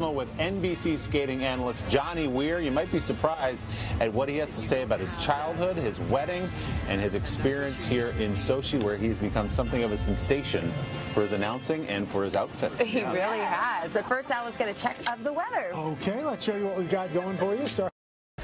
With NBC skating analyst Johnny Weir. You might be surprised at what he has to say about his childhood, his wedding, and his experience here in Sochi, where he's become something of a sensation for his announcing and for his outfits. He really has. But first, now let's get a check of the weather. Okay, let's show you what we've got going for you. Start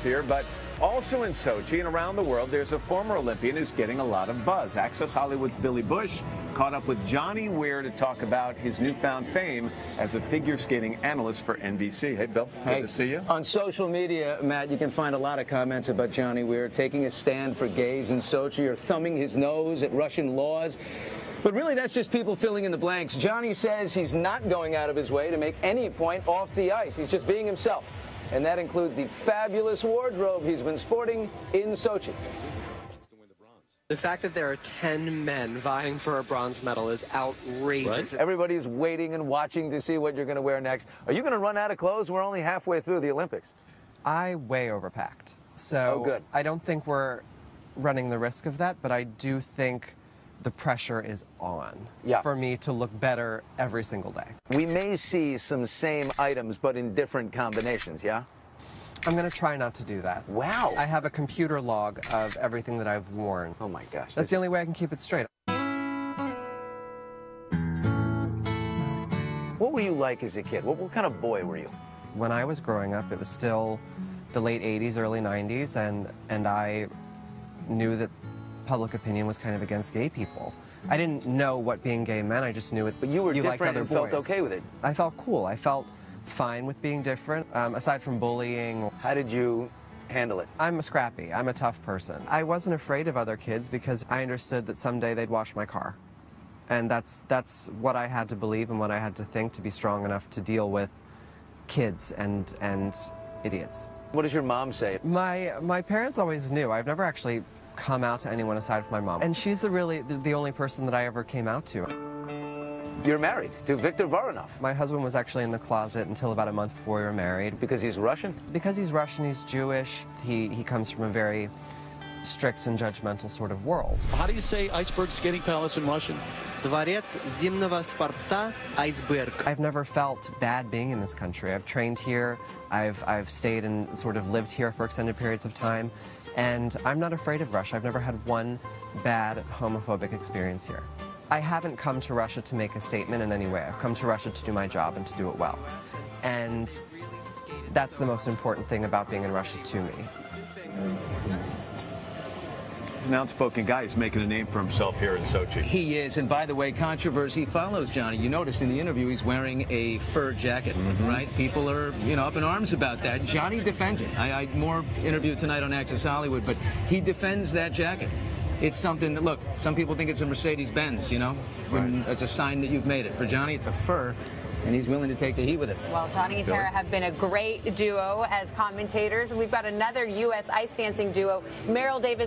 here, but also in Sochi and around the world, there's a former Olympian who's getting a lot of buzz. Access Hollywood's Billy Bush caught up with Johnny Weir to talk about his newfound fame as a figure skating analyst for NBC. Hey, Bill, good to see you. On social media, Matt, you can find a lot of comments about Johnny Weir taking a stand for gays in Sochi or thumbing his nose at Russian laws. But really, that's just people filling in the blanks. Johnny says he's not going out of his way to make any point off the ice. He's just being himself. And that includes the fabulous wardrobe he's been sporting in Sochi. The fact that there are 10 men vying for a bronze medal is outrageous. Right? Everybody's waiting and watching to see what you're going to wear next. Are you going to run out of clothes? We're only halfway through the Olympics. I way overpacked. So good. I don't think we're running the risk of that, but I do think the pressure is on for me to look better every single day. We may see some same items, but in different combinations, yeah? I'm going to try not to do that. Wow. I have a computer log of everything that I've worn. Oh, my gosh. That's the only way I can keep it straight. What were you like as a kid? What kind of boy were you? When I was growing up, it was still the late 80s, early 90s, and I knew that public opinion was kind of against gay people. I didn't know what being gay meant, I just knew it. But you were liked different other and felt boys. okay with it. I felt cool. I felt fine with being different, aside from bullying. How did you handle it? I'm scrappy. I'm a tough person. I wasn't afraid of other kids because I understood that someday they'd wash my car. And that's what I had to believe and what I had to think to be strong enough to deal with kids and idiots. What does your mom say? My parents always knew. I've never actually come out to anyone aside from my mom. And she's the only person that I ever came out to. You're married to Viktor Voronov. My husband was actually in the closet until about a month before we were married. Because he's Russian? Because he's Russian, he's Jewish. He comes from a very strict and judgmental sort of world. How do you say iceberg skating palace in Russian? Дворец зимнего спорта, айсберг. I've never felt bad being in this country. I've trained here, I've stayed and sort of lived here for extended periods of time, and I'm not afraid of Russia. I've never had one bad homophobic experience here. I haven't come to Russia to make a statement in any way. I've come to Russia to do my job and to do it well. And that's the most important thing about being in Russia to me. He's an outspoken guy. He's making a name for himself here in Sochi. He is, and by the way, controversy follows Johnny. You noticed in the interview he's wearing a fur jacket, right? People are, up in arms about that. Johnny defends it. I more interview tonight on Access Hollywood, but he defends that jacket. It's something that, look, some people think it's a Mercedes-Benz, as a sign that you've made it. For Johnny, it's a fur, and he's willing to take the heat with it. Well, Johnny and Tara have been a great duo as commentators. We've got another U.S. ice dancing duo, Meryl Davis.